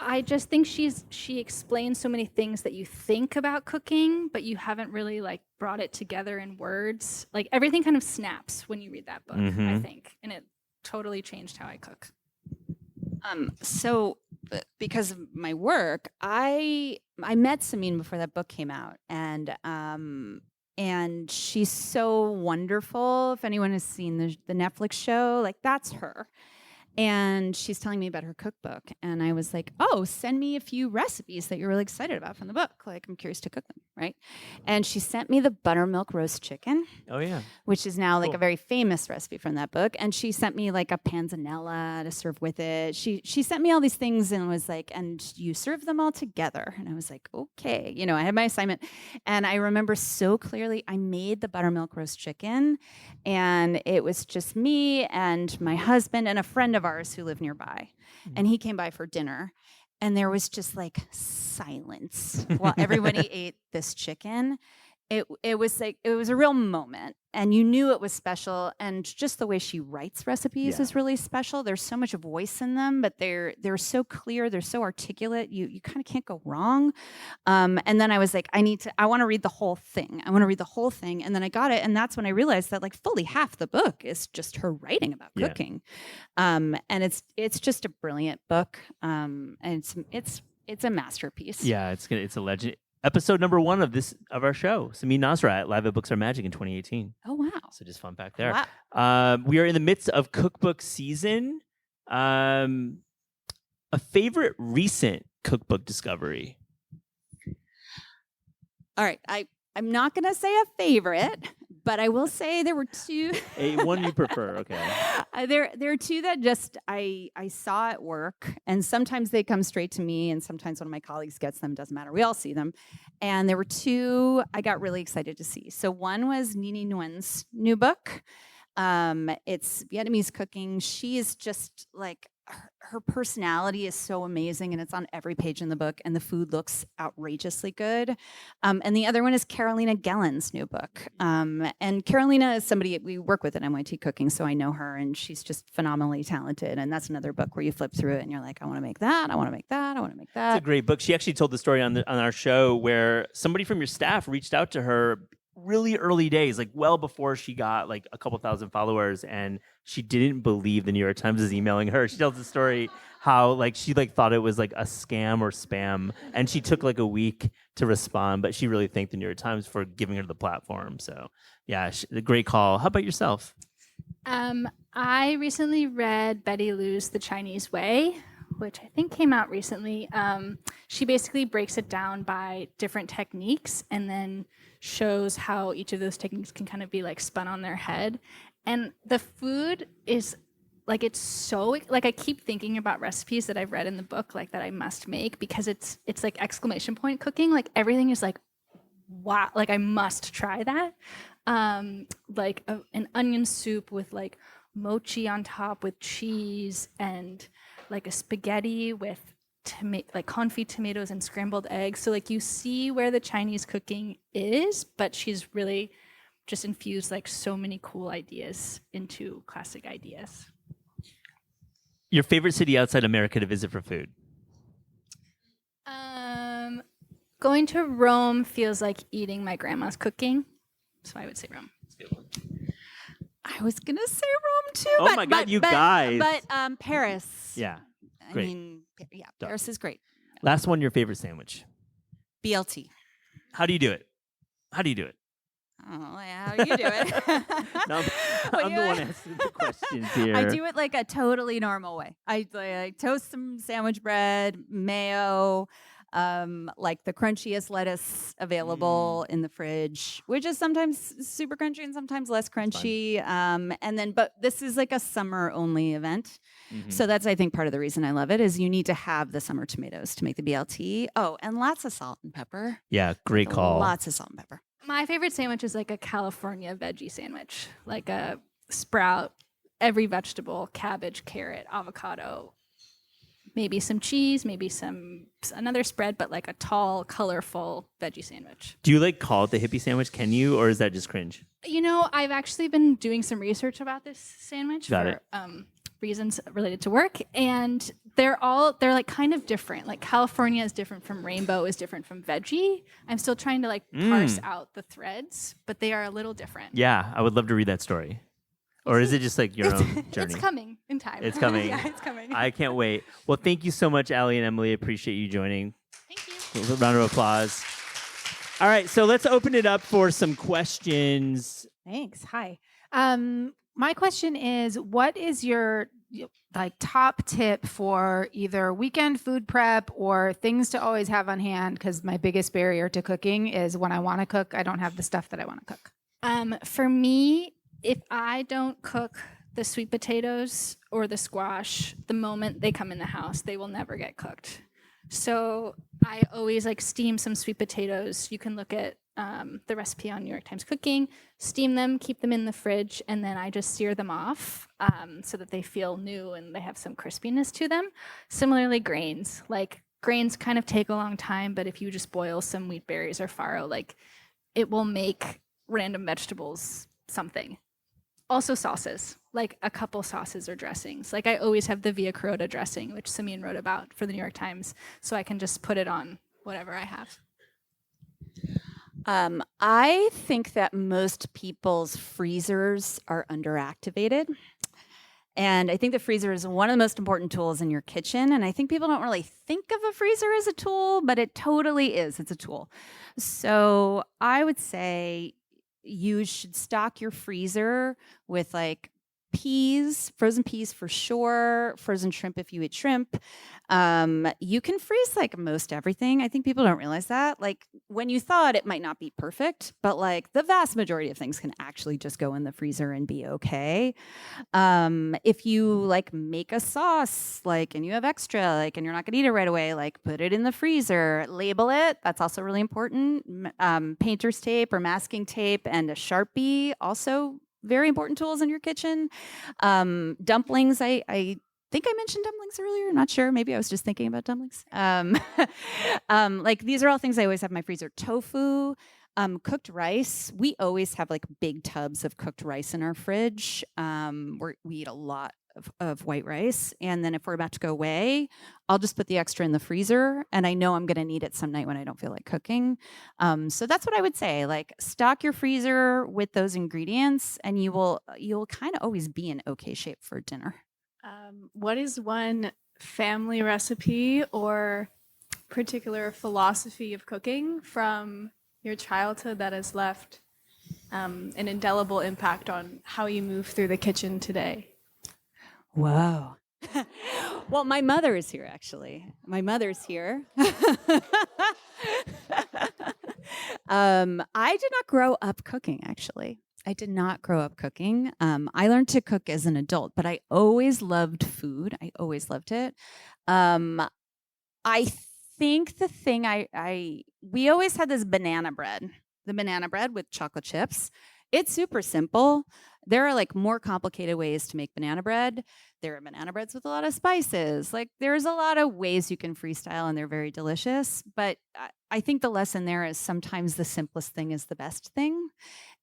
I just think she explains so many things that you think about cooking, but you haven't really brought it together in words. Like, everything kind of snaps when you read that book, I think, and it totally changed how I cook. So because of my work, I met Samine before that book came out, and she's so wonderful. If anyone has seen the Netflix show, that's her. And she's telling me about her cookbook. And I was like, oh, send me a few recipes that you're really excited about from the book. I'm curious to cook them, right? And she sent me the buttermilk roast chicken. Oh, yeah. Which is now Cool. a very famous recipe from that book. And she sent me a panzanella to serve with it. She sent me all these things and was like, and you serve them all together. And I was like, okay. I had my assignment. And I remember so clearly I made the buttermilk roast chicken. And it was just me and my husband and a friend of ours who lived nearby. And he came by for dinner. And there was just silence while everybody ate this chicken. It was a real moment, and you knew it was special. And just the way she writes recipes is really special. There's so much voice in them, but they're so clear, they're so articulate. You kind of can't go wrong. And then I was like, I want to read the whole thing. And then I got it, and that's when I realized that fully half the book is just her writing about cooking. And it's just a brilliant book. And it's a masterpiece. Yeah, it's a legend. episode number 1 of our show. Samin Nasrat, live at Books Are Magic in 2018. Oh, wow. So just fun fact there. Wow. We are in the midst of cookbook season. A favorite recent cookbook discovery? All right. I'm not going to say a favorite, but I will say there were two. One you prefer, okay. There are two that just I saw at work, and sometimes they come straight to me, and sometimes one of my colleagues gets them. Doesn't matter. We all see them. And there were two I got really excited to see. So one was Nini Nguyen's new book. It's Vietnamese cooking. She is just like, her personality is so amazing, and it's on every page in the book, and the food looks outrageously good. And the other one is Carolina Gellin's new book. And Carolina is somebody we work with at NYT Cooking, so I know her, and she's just phenomenally talented. And that's another book where you flip through it and you're like, I want to make that, I want to make that, I want to make that. It's a great book. She actually told the story on our show where somebody from your staff reached out to her really early days, like well before she got like a couple thousand followers, and she didn't believe the New York Times was emailing her. She tells the story how like she like thought it was like a scam or spam, and she took like a week to respond, but she really thanked the New York Times for giving her the platform. So yeah, a great call. How about yourself? I recently read Betty Liu's The Chinese Way, which I think came out recently. She basically breaks it down by different techniques and then shows how each of those techniques can kind of be like spun on their head. And the food is like, it's so like, I keep thinking about recipes that I've read in the book, like that I must make, because it's like exclamation point cooking. Like everything is like, wow, like I must try that. Like an onion soup with like mochi on top with cheese, and like a spaghetti with like confit tomatoes and scrambled eggs. So like you see where the Chinese cooking is, but she's really just infused like so many cool ideas into classic ideas. Your favorite city outside America to visit for food? Going to Rome feels like eating my grandma's cooking, so I would say Rome. I was gonna say Rome too. Oh my God, you guys! But Paris. Yeah, I great. mean, yeah, Paris is great. Last one, your favorite sandwich? BLT. How do you do it? Oh, yeah, how do you do it? No, I'm the one asking the questions here. I do it like a totally normal way. I toast some sandwich bread, mayo, like the crunchiest lettuce available in the fridge, which is sometimes super crunchy and sometimes less crunchy. And then, but this is like a summer only event. Mm-hmm. So that's, I think, part of the reason I love it is you need to have the summer tomatoes to make the BLT. Oh, and lots of salt and pepper. Yeah, great call. Lots of salt and pepper. My favorite sandwich is like a California veggie sandwich, like a sprout, every vegetable, cabbage, carrot, avocado, maybe some cheese, maybe another spread, but like a tall, colorful veggie sandwich. Do you like call it the hippie sandwich? Can you, or is that just cringe? You know, I've actually been doing some research about this sandwich for reasons related to work, and they're like kind of different. Like California is different from rainbow, is different from veggie. I'm still trying to like parse out the threads, but they are a little different. Yeah, I would love to read that story. Or is it just like your own journey? It's coming in time. It's coming. Yeah, it's coming. I can't wait. Well, thank you so much, Allie and Emily. Appreciate you joining. Thank you. A round of applause. All right, so let's open it up for some questions. Thanks. Hi. My question is, what is your like top tip for either weekend food prep or things to always have on hand? Because my biggest barrier to cooking is when I want to cook, I don't have the stuff that I want to cook. For me, if I don't cook the sweet potatoes or the squash, the moment they come in the house, they will never get cooked. So I always like steam some sweet potatoes. You can look at the recipe on New York Times Cooking, steam them, keep them in the fridge, and then I just sear them off so that they feel new and they have some crispiness to them. Similarly, grains. Like grains kind of take a long time, but if you just boil some wheat berries or farro, like it will make random vegetables something. Also sauces, like a couple sauces or dressings. Like I always have the Via Carota dressing, which Samin wrote about for the New York Times, so I can just put it on whatever I have. I think that most people's freezers are underactivated. And I think the freezer is one of the most important tools in your kitchen. And I think people don't really think of a freezer as a tool, but it totally is. It's a tool. So I would say you should stock your freezer with like peas, frozen peas for sure, frozen shrimp if you eat shrimp. You can freeze like most everything. I think people don't realize that. Like when you thought it might not be perfect, but like the vast majority of things can actually just go in the freezer and be okay. If you like make a sauce, like, and you have extra, like, and you're not gonna eat it right away, like put it in the freezer, label it. That's also really important. Painter's tape or masking tape and a Sharpie, also very important tools in your kitchen. Dumplings, I think I mentioned dumplings earlier. Not sure. Maybe I was just thinking about dumplings. Like these are all things I always have in my freezer. Tofu, cooked rice. We always have like big tubs of cooked rice in our fridge. We eat a lot of white rice. And then if we're about to go away, I'll just put the extra in the freezer. And I know I'm going to need it some night when I don't feel like cooking. So that's what I would say. Like stock your freezer with those ingredients and you'll kind of always be in okay shape for dinner. What is one family recipe or particular philosophy of cooking from your childhood that has left an indelible impact on how you move through the kitchen today? Whoa. Well, my mother is here, actually. My mother's here. I did not grow up cooking, actually. I did not grow up cooking. I learned to cook as an adult, but I always loved food. I always loved it. I think the thing we always had this banana bread, the banana bread with chocolate chips. It's super simple. There are like more complicated ways to make banana bread. There are banana breads with a lot of spices. Like there's a lot of ways you can freestyle and they're very delicious. But I think the lesson there is sometimes the simplest thing is the best thing.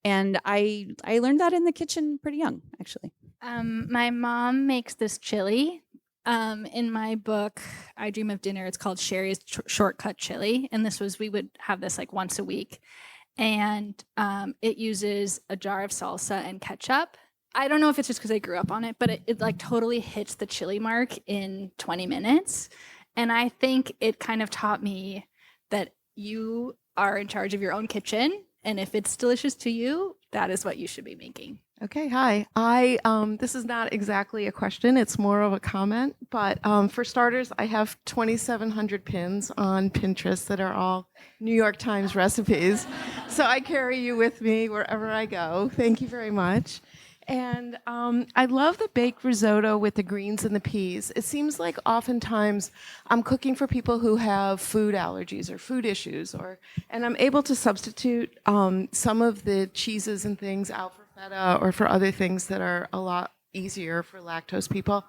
And I learned that in the kitchen pretty young, actually. My mom makes this chili. In my book, I Dream of Dinner, it's called Sherry's Shortcut Chili. And we would have this like once a week. And it uses a jar of salsa and ketchup. I don't know if it's just because I grew up on it, but it like totally hits the chili mark in 20 minutes. And I think it kind of taught me that you are in charge of your own kitchen. And if it's delicious to you, that is what you should be making. Okay, hi. This is not exactly a question, it's more of a comment, but for starters, I have 2,700 pins on Pinterest that are all New York Times recipes. So I carry you with me wherever I go. Thank you very much. And I love the baked risotto with the greens and the peas. It seems like oftentimes I'm cooking for people who have food allergies or food issues, and I'm able to substitute some of the cheeses and things out for feta or for other things that are a lot easier for lactose people.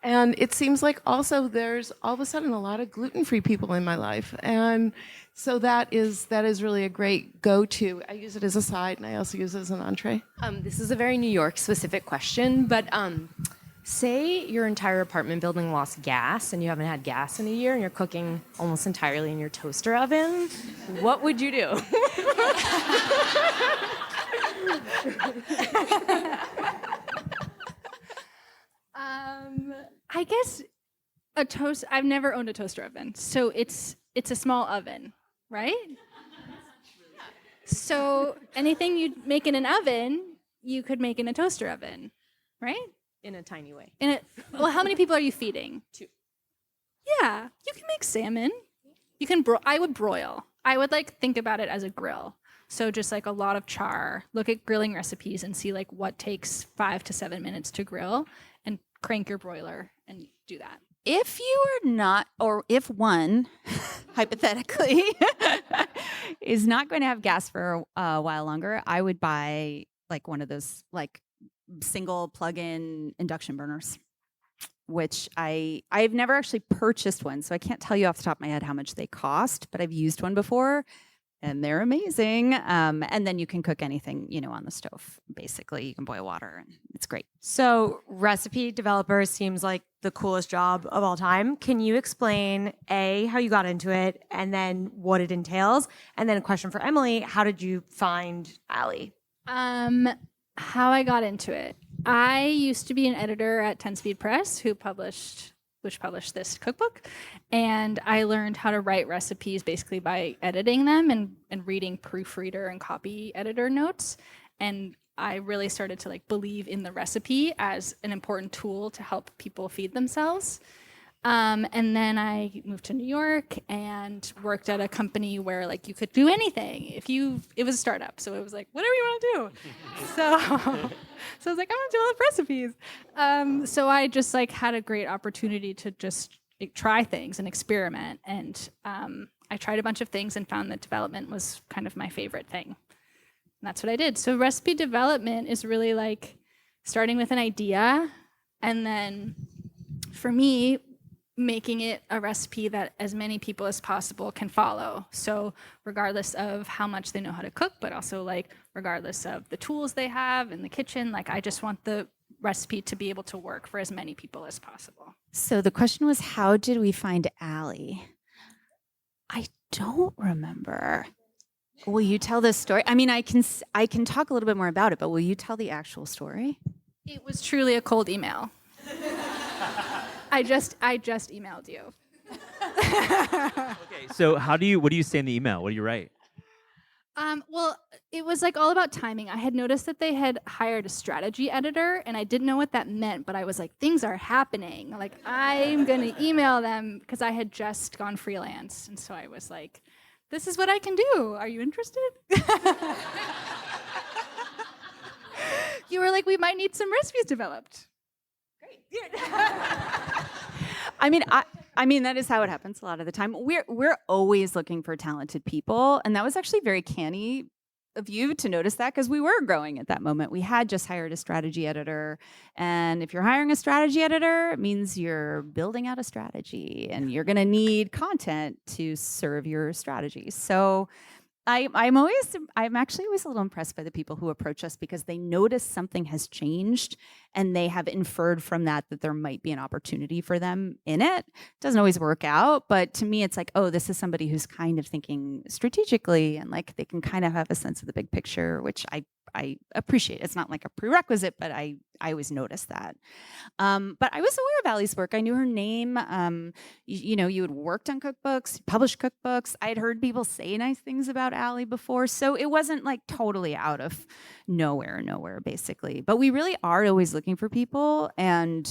And it seems like also there's all of a sudden a lot of gluten-free people in my life. And so that is really a great go-to. I use it as a side and I also use it as an entree. This is a very New York specific question, but say your entire apartment building lost gas and you haven't had gas in a year and you're cooking almost entirely in your toaster oven, what would you do? I guess I've never owned a toaster oven, so it's a small oven, right? So anything you make in an oven, you could make in a toaster oven, right? In a tiny way. Well, how many people are you feeding? 2. Yeah, you can make salmon. You can I would broil. I would like think about it as a grill. So just like a lot of char. Look at grilling recipes and see like what takes 5 to 7 minutes to grill, and crank your broiler and do that. If you are not, or if one, hypothetically, is not going to have gas for a while longer, I would buy like one of those like single plug-in induction burners, which I've never actually purchased one, so I can't tell you off the top of my head how much they cost, but I've used one before. And they're amazing. And then you can cook anything, on the stove. Basically, you can boil water and it's great. So recipe developer seems like the coolest job of all time. Can you explain A, how you got into it and then what it entails? And then a question for Emily, how did you find Allie? How I got into it. I used to be an editor at 10 Speed Press, which published this cookbook, and I learned how to write recipes basically by editing them and reading proofreader and copy editor notes. And I really started to like believe in the recipe as an important tool to help people feed themselves. And then I moved to New York and worked at a company where like you could do anything. It was a startup, so it was like whatever you want to do. So I was like, I'm gonna develop recipes. So I just like had a great opportunity to just try things and experiment. And I tried a bunch of things and found that development was kind of my favorite thing. And that's what I did. So recipe development is really like starting with an idea, and then for me, making it a recipe that as many people as possible can follow. So regardless of how much they know how to cook, but also like regardless of the tools they have in the kitchen, like I just want the recipe to be able to work for as many people as possible. So the question was, how did we find Allie? I don't remember. Will you tell this story? I mean, I can talk a little bit more about it, but will you tell the actual story? It was truly a cold email. I just emailed you. Okay, so what do you say in the email? What do you write? Well, it was like all about timing. I had noticed that they had hired a strategy editor, and I didn't know what that meant, but I was like, things are happening. Like, I'm going to email them because I had just gone freelance. And so I was like, this is what I can do. Are you interested? You were like, we might need some recipes developed. I mean that is how it happens a lot of the time. We're always looking for talented people, and that was actually very canny of you to notice that because we were growing at that moment. We had just hired a strategy editor, and if you're hiring a strategy editor, it means you're building out a strategy, and you're going to need content to serve your strategy. So I'm actually always a little impressed by the people who approach us because they notice something has changed and they have inferred from that there might be an opportunity for them in it. Doesn't always work out, but to me it's like, oh, this is somebody who's kind of thinking strategically and like they can kind of have a sense of the big picture, which I appreciate. It's not like a prerequisite, but I always notice that. But I was aware of Allie's work. I knew her name. You had worked on cookbooks, published cookbooks. I had heard people say nice things about Allie before. So it wasn't like totally out of nowhere, basically. But we really are always looking for people. And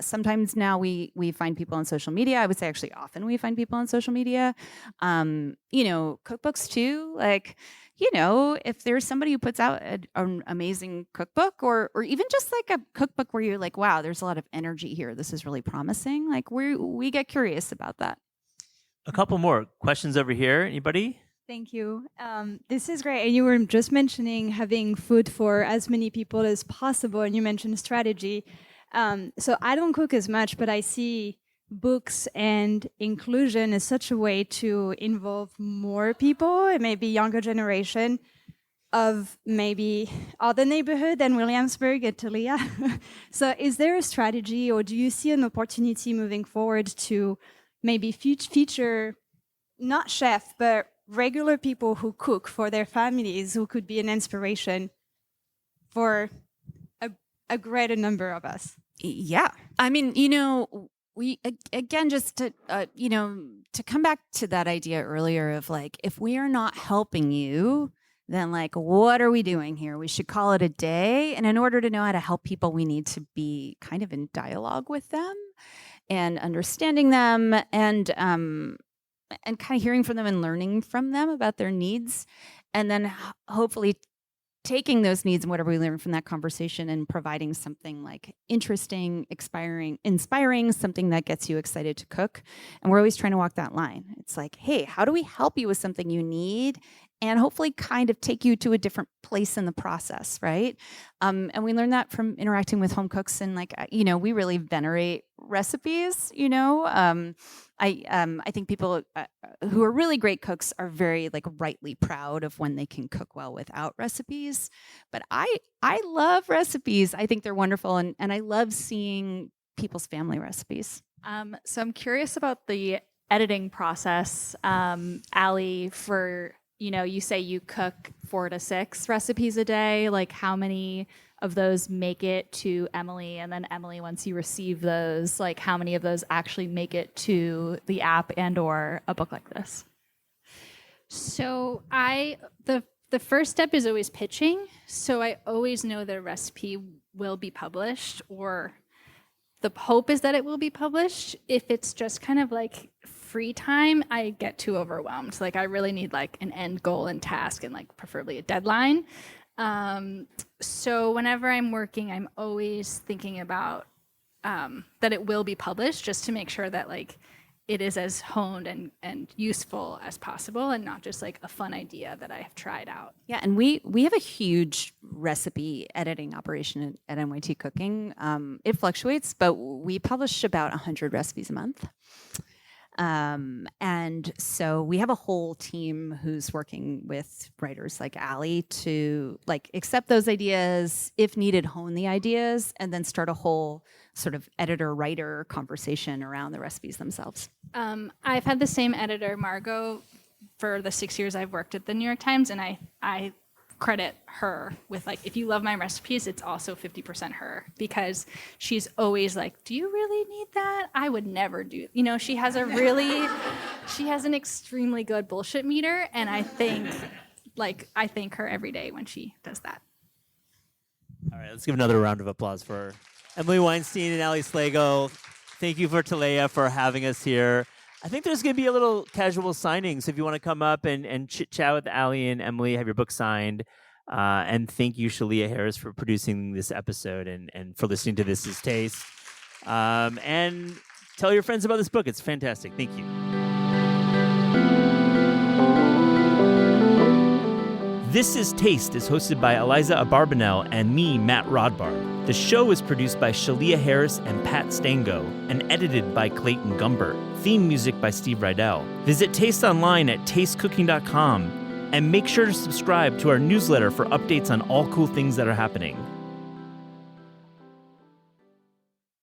sometimes now we find people on social media. I would say actually often we find people on social media. Cookbooks too, like, if there's somebody who puts out an amazing cookbook or even just like a cookbook where you're like, wow, there's a lot of energy here. This is really promising. Like we get curious about that. A couple more questions over here. Anybody? Thank you. This is great. And you were just mentioning having food for as many people as possible. And you mentioned strategy. So I don't cook as much, but I see books and inclusion is such a way to involve more people and maybe younger generation of maybe other neighborhood than Williamsburg and Talia. So is there a strategy or do you see an opportunity moving forward to maybe feature not chef, but regular people who cook for their families who could be an inspiration for a greater number of us? Yeah. I mean, we again just to come back to that idea earlier of like, if we are not helping you, then like, what are we doing here? We should call it a day. And in order to know how to help people, we need to be kind of in dialogue with them and understanding them and kind of hearing from them and learning from them about their needs, and then hopefully taking those needs and whatever we learn from that conversation and providing something like interesting, inspiring, something that gets you excited to cook. And we're always trying to walk that line. It's like, hey, how do we help you with something you need and hopefully kind of take you to a different place in the process, right? And we learned that from interacting with home cooks and like, we really venerate recipes, I think people who are really great cooks are very like rightly proud of when they can cook well without recipes. But I love recipes. I think they're wonderful. And I love seeing people's family recipes. So I'm curious about the editing process, Allie, for you say you cook 4 to 6 recipes a day. Like, how many of those make it to Emily? And then Emily, once you receive those, like, how many of those actually make it to the app and or a book like this? So the first step is always pitching. So I always know the recipe will be published, or the hope is that it will be published. If it's just kind of like free time, I get too overwhelmed. Like, I really need like an end goal and task, and like preferably a deadline. So whenever I'm working, I'm always thinking about that it will be published, just to make sure that like it is as honed and useful as possible, and not just like a fun idea that I have tried out. Yeah, and we have a huge recipe editing operation at NYT Cooking. It fluctuates, but we publish about 100 recipes a month. And so we have a whole team who's working with writers like Allie to like accept those ideas, if needed, hone the ideas, and then start a whole sort of editor-writer conversation around the recipes themselves. I've had the same editor, Margot, for the 6 years I've worked at the New York Times, and I credit her with like, if you love my recipes, it's also 50% her, because she's always like, do you really need that? I would never do. She has an extremely good bullshit meter, and I thank her every day when she does that. All right, let's give another round of applause for Emily Weinstein and Allie Slagle. Thank you for Talea for having us here. I think there's going to be a little casual signing, so if you want to come up and chit-chat with Allie and Emily, have your book signed. And thank you, Shalia Harris, for producing this episode and for listening to This Is Taste. And tell your friends about this book. It's fantastic. Thank you. This Is Taste is hosted by Eliza Abarbanel and me, Matt Rodbard. The show is produced by Shalia Harris and Pat Stango and edited by Clayton Gumbert. Theme music by Steve Rydell. Visit Taste online at tastecooking.com and make sure to subscribe to our newsletter for updates on all cool things that are happening.